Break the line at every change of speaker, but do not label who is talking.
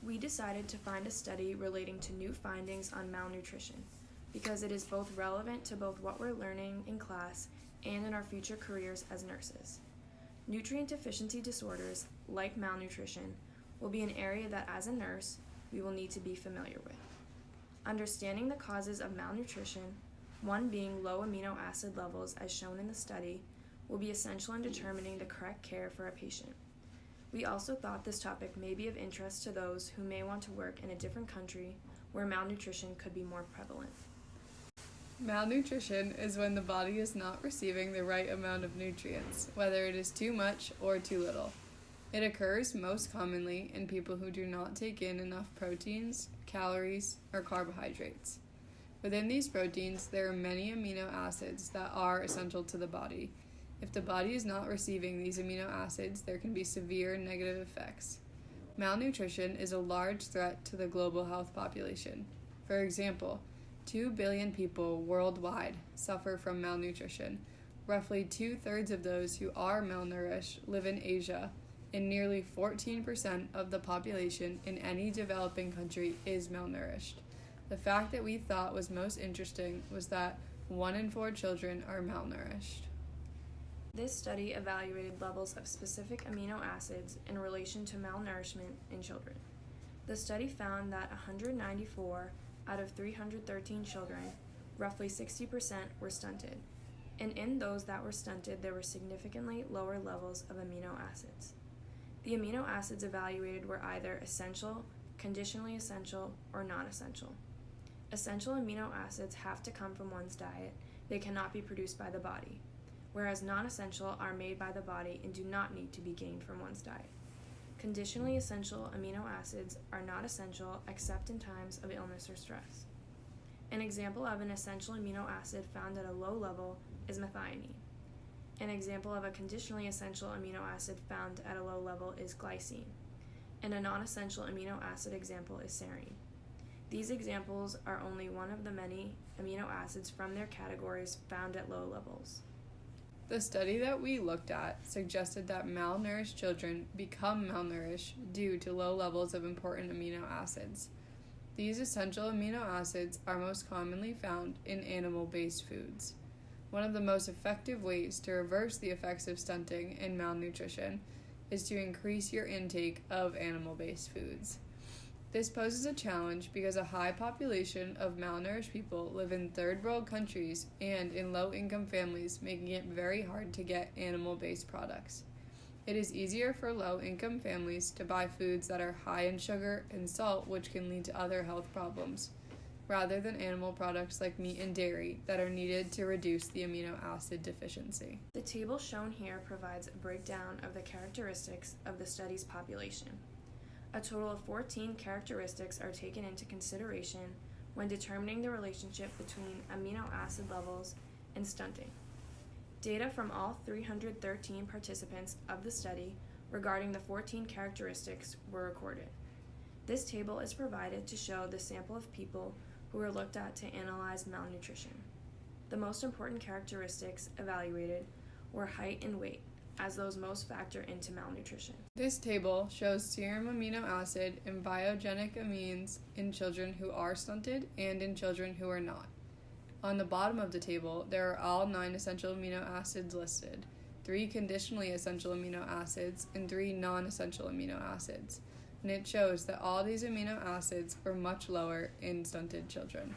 We decided to find a study relating to new findings on malnutrition because it is both relevant to both what we're learning in class and in our future careers as nurses. Nutrient deficiency disorders, like malnutrition, will be an area that as a nurse, we will need to be familiar with. Understanding the causes of malnutrition, one being low amino acid levels as shown in the study, will be essential in determining the correct care for a patient. We also thought this topic may be of interest to those who may want to work in a different country where malnutrition could be more prevalent.
Malnutrition is when the body is not receiving the right amount of nutrients, whether it is too much or too little. It occurs most commonly in people who do not take in enough proteins, calories, or carbohydrates. Within these proteins, there are many amino acids that are essential to the body. If the body is not receiving these amino acids, there can be severe negative effects. Malnutrition is a large threat to the global health population. For example, 2 billion people worldwide suffer from malnutrition. Roughly 2/3 of those who are malnourished live in Asia, and nearly 14% of the population in any developing country is malnourished. The fact that we thought was most interesting was that 1 in 4 children are malnourished.
This study evaluated levels of specific amino acids in relation to malnourishment in children. The study found that 194 out of 313 children, roughly 60%, were stunted, and in those that were stunted, there were significantly lower levels of amino acids. The amino acids evaluated were either essential, conditionally essential, or non-essential. Essential amino acids have to come from one's diet. They cannot be produced by the body, whereas non-essential are made by the body and do not need to be gained from one's diet. Conditionally essential amino acids are not essential except in times of illness or stress. An example of an essential amino acid found at a low level is methionine. An example of a conditionally essential amino acid found at a low level is glycine, and a non-essential amino acid example is serine. These examples are only one of the many amino acids from their categories found at low levels.
The study that we looked at suggested that malnourished children become malnourished due to low levels of important amino acids. These essential amino acids are most commonly found in animal-based foods. One of the most effective ways to reverse the effects of stunting and malnutrition is to increase your intake of animal-based foods. This poses a challenge because a high population of malnourished people live in third world countries and in low-income families, making it very hard to get animal-based products. It is easier for low-income families to buy foods that are high in sugar and salt, which can lead to other health problems, rather than animal products like meat and dairy that are needed to reduce the amino acid deficiency.
The table shown here provides a breakdown of the characteristics of the study's population. A total of 14 characteristics are taken into consideration when determining the relationship between amino acid levels and stunting. Data from all 313 participants of the study regarding the 14 characteristics were recorded. This table is provided to show the sample of people who were looked at to analyze malnutrition. The most important characteristics evaluated were height and weight, as those most factor into malnutrition.
This table shows serum amino acid and biogenic amines in children who are stunted and in children who are not. On the bottom of the table, there are all 9 essential amino acids listed, 3 conditionally essential amino acids, and 3 non-essential amino acids. And it shows that all these amino acids are much lower in stunted children.